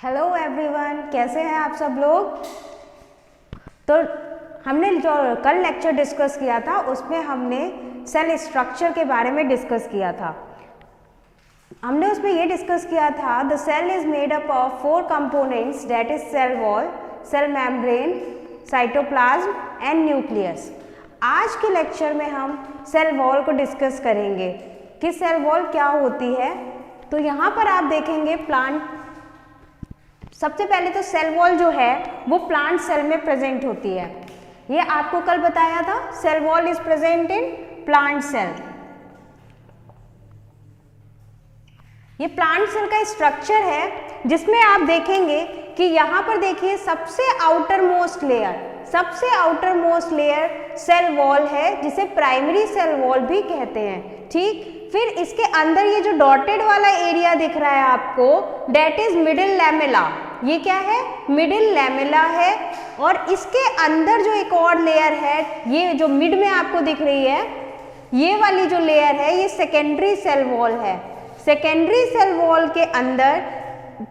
Hello everyone, कैसे हैं आप सब लोग। तो हमने जो कल लेक्चर डिस्कस किया था उसमें हमने सेल स्ट्रक्चर के बारे में डिस्कस किया था। हमने उसमें ये डिस्कस किया था the cell is made up of 4 components, that is cell wall, cell membrane, cytoplasm and nucleus. आज के लेक्चर में हम सेल वॉल को डिस्कस करेंगे कि सेल वॉल क्या होती है। तो यहाँ पर आप देखेंगे प्लांट, सबसे पहले तो सेल वॉल जो है वो प्लांट सेल में प्रेजेंट होती है। ये आपको कल बताया था, cell wall is present in plant cell. ये प्लांट सेल का स्ट्रक्चर है जिसमें आप देखेंगे कि यहाँ पर देखिए सबसे outer most layer cell wall है, जिसे प्राइमरी सेल वॉल भी कहते हैं। ठीक, फिर इसके अंदर ये जो डॉटेड वाला एरिया दिख रहा है आपको, डेट इज मिडिल लैमेला। ये क्या है? मिडिल लैमेला है। और इसके अंदर जो एक और लेयर है, ये जो मिड में आपको दिख रही है, ये वाली जो लेयर है ये सेकेंडरी सेल वॉल है। सेकेंडरी सेल वॉल के अंदर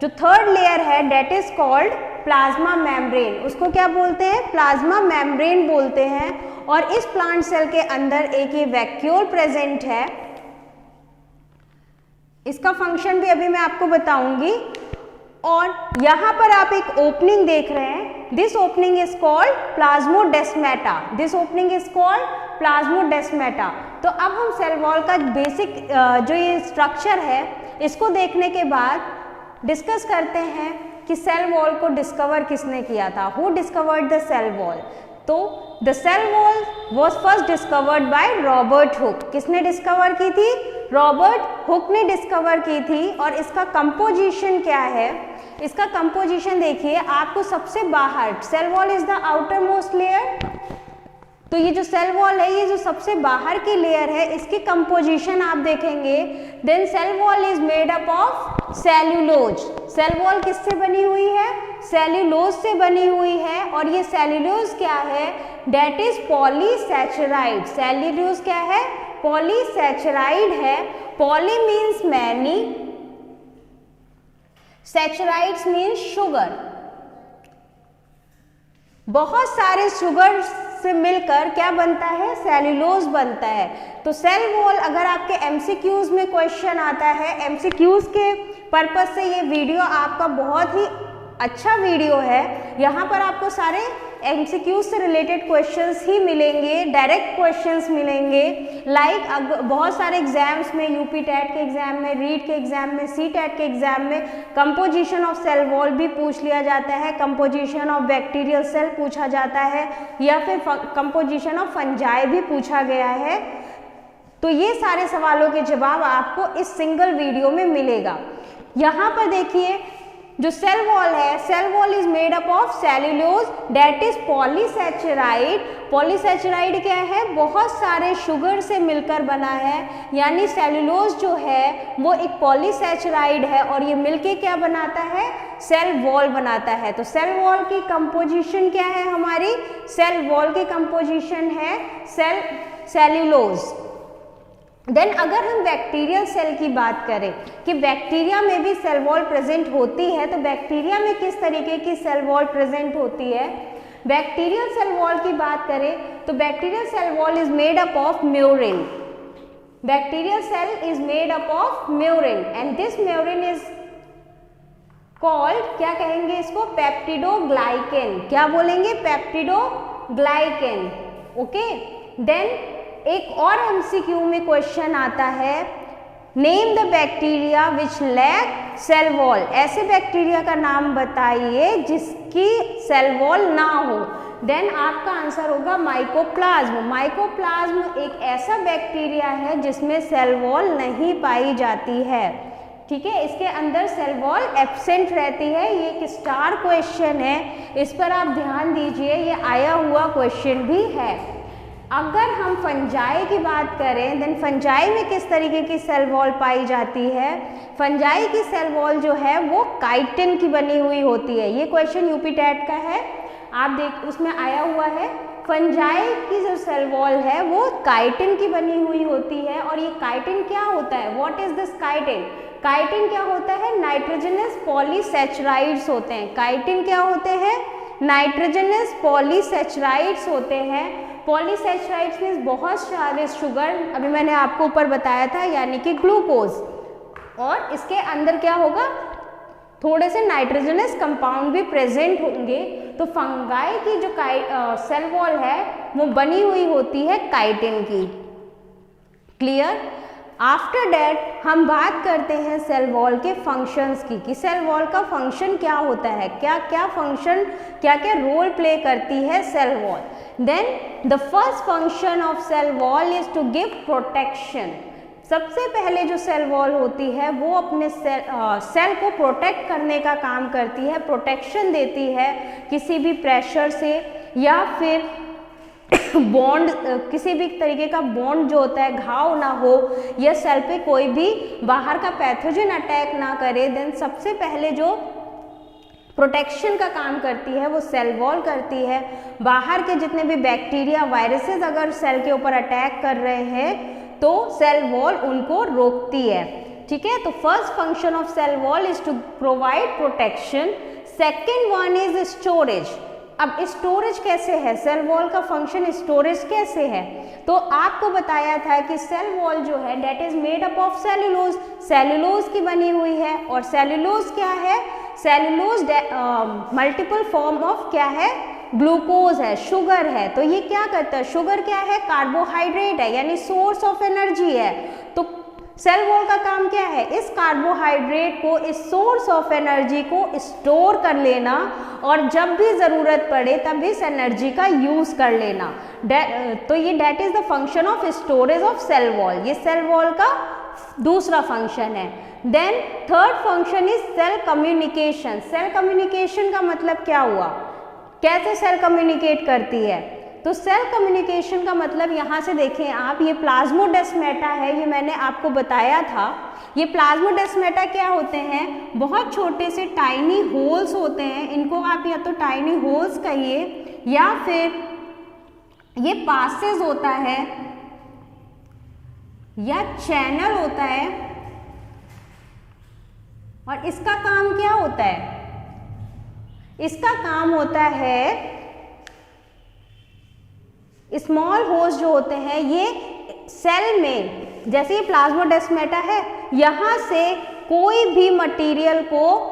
जो थर्ड लेयर है that is called plasma membrane. उसको क्या बोलते हैं? प्लाज्मा मेम्ब्रेन बोलते हैं। और इस प्लांट सेल के अंदर एक ये वैक्यूल प्रेजेंट है। इसका फंक्शन भी अभी मैं आपको बताऊंगी। और यहाँ पर आप एक ओपनिंग देख रहे हैं, this opening is called plasmodesmata. This opening is called plasmodesmata. तो अब हम सेल वॉल का बेसिक जो ये स्ट्रक्चर है इसको देखने के बाद डिस्कस करते हैं कि सेल वॉल को डिस्कवर किसने किया था। Who discovered the cell wall? तो the cell wall was first discovered by Robert Hooke. किसने डिस्कवर की थी? रॉबर्ट हुक ने डिस्कवर की थी। और इसका कंपोजिशन क्या है? इसका कंपोजिशन देखिए, आपको सबसे बाहर, cell wall is the outer most layer. तो ये जो सेल वॉल है, ये जो सबसे बाहर की लेयर है, इसकी कंपोजिशन आप देखेंगे, then cell wall is made up of cellulose. Cell wall किससे बनी हुई है? सेल्यूलोज से बनी हुई है। और ये सेल्यूलोज क्या है? That is पॉलीसैचराइड। सेल्यूलोज क्या है? पॉलीसैचराइड है। Poly means many, saccharides means sugar. बहुत सारे शुगर से मिलकर क्या बनता है? सेल्यूलोज बनता है। तो सेल वॉल, अगर आपके एमसीक्यूज में क्वेश्चन आता है, एमसीक्यूज के पर्पस से ये वीडियो आपका बहुत ही अच्छा वीडियो है। यहाँ पर आपको सारे एमसीक्यूज से रिलेटेड क्वेश्चंस ही मिलेंगे, डायरेक्ट क्वेश्चंस मिलेंगे। लाइक बहुत सारे एग्जाम्स में, यूपी टेट के एग्जाम में, रीट के एग्जाम में, सी टेट के एग्जाम में कंपोजिशन ऑफ सेल वॉल भी पूछ लिया जाता है, कंपोजिशन ऑफ बैक्टीरियल सेल पूछा जाता है, या फिर कंपोजिशन ऑफ फंजाई भी पूछा गया है। तो ये सारे सवालों के जवाब आपको इस सिंगल वीडियो में मिलेगा। यहाँ पर देखिए, जो सेल वॉल है, cell wall is made up of cellulose that is polysaccharide. Polysaccharide क्या है? बहुत सारे शुगर से मिलकर बना है। यानी सेल्यूलोज जो है वो एक पॉलीसैचराइड है, और ये मिलके क्या बनाता है? सेल वॉल बनाता है। तो सेल वॉल की कंपोजिशन क्या है हमारी? सेल वॉल की कंपोजिशन है सेल्यूलोज। देन अगर हम बैक्टीरियल सेल की बात करें कि बैक्टीरिया में भी सेल वॉल प्रेजेंट होती है, तो बैक्टीरिया में किस तरीके की सेल वॉल प्रेजेंट होती है? बैक्टीरियल सेल वॉल की बात करें तो bacterial cell wall is made up of murein. Bacterial cell is made up of murein and this murein is called, क्या कहेंगे इसको? पेप्टिडोग्लाइकेन। क्या बोलेंगे? पेप्टिडोग्लाइकेन। ओके। देन एक और एमसीक्यू में क्वेश्चन आता है, name the bacteria which lack cell wall. ऐसे बैक्टीरिया का नाम बताइए जिसकी सेल वॉल ना हो। देन आपका आंसर होगा माइकोप्लाज्म। माइकोप्लाज्म एक ऐसा बैक्टीरिया है जिसमें सेल वॉल नहीं पाई जाती है। ठीक है, इसके अंदर सेल वॉल एब्सेंट रहती है। ये एक स्टार क्वेश्चन है, इस पर आप ध्यान दीजिए, ये आया हुआ क्वेश्चन भी है। अगर हम फंजाई की बात करें, देन फंजाई में किस तरीके की सेल वॉल पाई जाती है? फंजाई की सेल वॉल जो है वो काइटिन की बनी हुई होती है। ये क्वेश्चन यूपी टेट का है, आप देख, उसमें आया हुआ है। फंजाई की जो सेल वॉल है वो काइटिन की बनी हुई होती है। और ये काइटिन क्या होता है? What is this chitin? Chitin क्या होता है? नाइट्रोजनस पॉलीसैचराइड्स होते हैं। काइटिन क्या होते हैं? नाइट्रोजनस पॉलीसैचराइड्स होते हैं। पॉलीसैचराइड्स मीन्स बहुत सारे शुगर, अभी मैंने आपको ऊपर बताया था, यानी कि ग्लूकोज, और इसके अंदर क्या होगा? थोड़े से नाइट्रोजनस कंपाउंड भी प्रेजेंट होंगे। तो फंगाई की जो सेल वॉल है वो बनी हुई होती है काइटिन की। क्लियर? आफ्टर दैट हम बात करते हैं सेल वॉल के फंक्शंस की, कि सेल वॉल का फंक्शन क्या होता है, क्या क्या फंक्शन, क्या क्या रोल प्ले करती है cell wall. Then the first function of cell wall is to give protection. सबसे पहले जो सेल वॉल होती है वो अपने सेल को प्रोटेक्ट करने का काम करती है, प्रोटेक्शन देती है किसी भी प्रेशर से, या फिर बॉन्ड, किसी भी तरीके का बॉन्ड जो होता है घाव ना हो, या सेल पे कोई भी बाहर का पैथोजन अटैक ना करे। देन सबसे पहले जो प्रोटेक्शन का काम करती है वो सेल वॉल करती है। बाहर के जितने भी बैक्टीरिया, वायरसेस अगर सेल के ऊपर अटैक कर रहे हैं तो सेल वॉल उनको रोकती है। ठीक है, तो first function of cell wall is to provide protection. Second one is storage. अब स्टोरेज कैसे है? सेल वॉल का फंक्शन स्टोरेज कैसे है? तो आपको बताया था कि सेल वॉल जो है that is made up of cellulose, cellulose की बनी हुई है। और सेल्यूलोज क्या है? सेल्यूलोज मल्टीपल फॉर्म ऑफ क्या है? ग्लूकोज है, शुगर है। तो ये क्या करता है? शुगर क्या है? कार्बोहाइड्रेट है, यानी सोर्स ऑफ एनर्जी है। तो सेल वॉल का काम क्या है? इस कार्बोहाइड्रेट को, इस सोर्स ऑफ एनर्जी को स्टोर कर लेना, और जब भी ज़रूरत पड़े तब इस एनर्जी का यूज़ कर लेना। तो ये that is the function of storage of cell wall. ये सेल वॉल का दूसरा फंक्शन है। Then third function is cell communication. Cell communication का मतलब क्या हुआ? कैसे सेल कम्युनिकेट करती है? तो सेल कम्युनिकेशन का मतलब यहाँ से देखें आप, ये प्लाज्मोडेस्माटा है, ये मैंने आपको बताया था। ये प्लाज्मोडेस्माटा क्या होते हैं? बहुत छोटे से टाइनी होल्स होते हैं। इनको आप या तो टाइनी होल्स कहिए, या फिर ये पासेज होता है, या चैनल होता है। और इसका काम क्या होता है? इसका काम होता है, स्मॉल होल्स जो होते हैं ये सेल में, जैसे ये प्लाज्मोडेस्माटा है, यहाँ से कोई भी मटेरियल को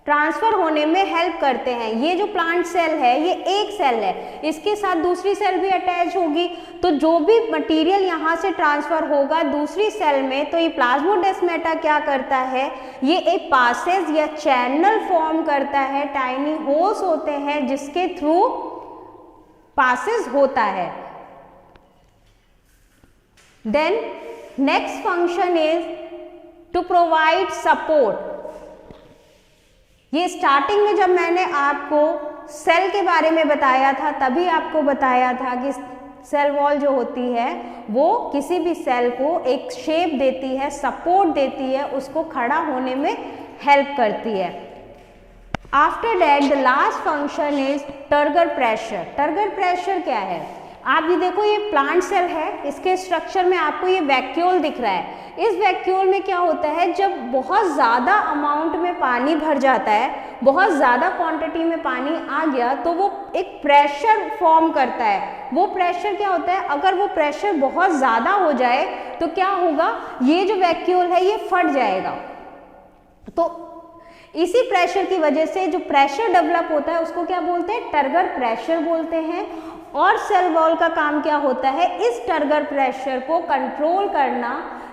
ट्रांसफर होने में हेल्प करते हैं। ये जो प्लांट सेल है ये एक सेल है, इसके साथ दूसरी सेल भी अटैच होगी, तो जो भी मटेरियल यहाँ से ट्रांसफर होगा दूसरी सेल में, तो ये प्लाज्मोडेस्माटा क्या करता है? ये एक पासेज या चैनल फॉर्म करता है। टाइनी होल्स होते हैं जिसके थ्रू पासेज होता है। Then next function is to provide support. ये स्टार्टिंग में जब मैंने आपको सेल के बारे में बताया था तभी आपको बताया था कि सेल वॉल जो होती है वो किसी भी सेल को एक शेप देती है, सपोर्ट देती है, उसको खड़ा होने में हेल्प करती है। After that the last function is turgor pressure. Turgor pressure क्या है? आप ये देखो, ये प्लांट सेल है, इसके स्ट्रक्चर में आपको ये वैक्यूल दिख रहा है। इस वैक्यूल में क्या होता है? जब बहुत ज़्यादा अमाउंट में पानी भर जाता है, बहुत ज़्यादा क्वांटिटी में पानी आ गया, तो वो एक प्रेशर फॉर्म करता है। वो प्रेशर क्या होता है? अगर वो प्रेशर बहुत ज़्यादा हो जाए तो क्या होगा? ये जो वैक्यूल है ये फट जाएगा। तो इसी प्रेशर की वजह से जो प्रेशर डेवलप होता है उसको क्या बोलते हैं? टर्गर प्रेशर बोलते हैं। और सेल वॉल का काम क्या होता है? इस टर्गर प्रेशर को कंट्रोल करना,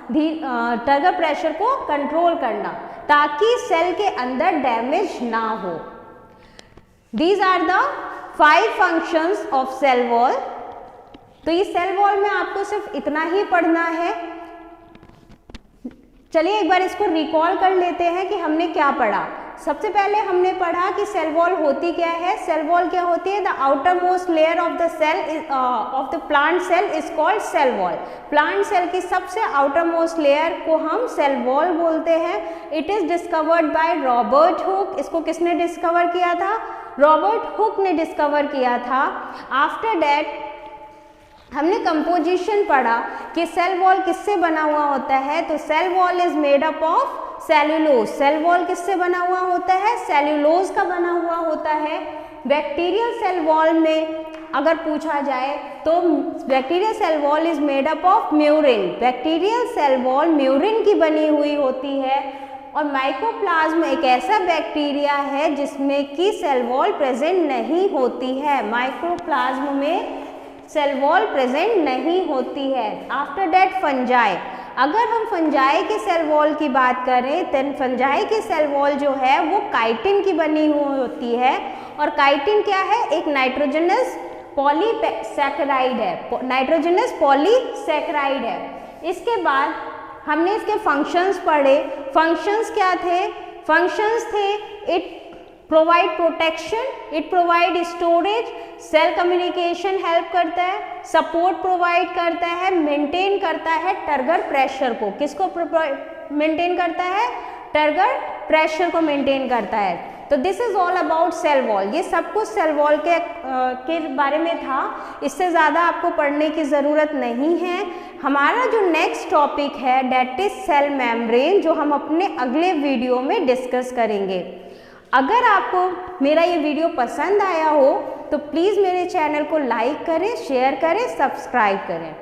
टर्गर प्रेशर को कंट्रोल करना, ताकि सेल के अंदर डैमेज ना हो। These are the 5 functions of cell wall. तो ये सेल वॉल में आपको सिर्फ इतना ही पढ़ना है। चलिए एक बार इसको रिकॉल कर लेते हैं कि हमने क्या पढ़ा। सबसे पहले हमने पढ़ा कि सेल वॉल होती क्या है। सेल वॉल क्या होती है? The outer most layer of the cell of the plant cell is called cell wall. Plant cell की सबसे आउटर मोस्ट लेयर को हम सेल वॉल बोलते हैं। It is discovered by Robert hook. इसको किसने डिस्कवर किया था? रॉबर्ट हुक ने डिस्कवर किया था। आफ्टर दैट हमने कंपोजिशन पढ़ा कि सेल वॉल किससे बना हुआ होता है, तो cell wall is made up of cellulose. Cell wall किससे बना हुआ होता है, सेल्यूलोज का बना हुआ होता है। बैक्टीरियल सेल वॉल में अगर पूछा जाए तो bacterial cell wall is made up of murein. Bacterial cell wall murein की बनी हुई होती है। और माइकोप्लाज्म एक ऐसा बैक्टीरिया है जिसमें कि सेल वॉल प्रेजेंट नहीं होती है। माइकोप्लाज्म में सेल वॉल प्रेजेंट नहीं होती है। आफ्टर दैट फंजाई, अगर हम फंजाई के सेल वॉल की बात करें तो फंजाई की सेल वॉल जो है वो काइटिन की बनी हुई होती है। और काइटिन क्या है, एक नाइट्रोजनस पॉलीसैकेराइड है, नाइट्रोजनस पॉलीसैकेराइड है। इसके बाद हमने इसके फंक्शंस पढ़े। फंक्शंस क्या थे, फंक्शंस थे it provide protection, it provide storage, cell communication help करता है, सपोर्ट प्रोवाइड करता है, मेंटेन करता है टर्गर प्रेशर को। किसको मेंटेन करता है, टर्गर प्रेशर को मेंटेन करता है। तो this is all about cell wall. ये सब कुछ सेल वॉल के बारे में था, इससे ज़्यादा आपको पढ़ने की ज़रूरत नहीं है। हमारा जो नेक्स्ट टॉपिक है दैट इज सेल मेम्ब्रेन, जो हम अपने अगले वीडियो में डिस्कस करेंगे। अगर आपको मेरा ये वीडियो पसंद आया हो तो प्लीज़ मेरे चैनल को लाइक करें, शेयर करें, सब्सक्राइब करें।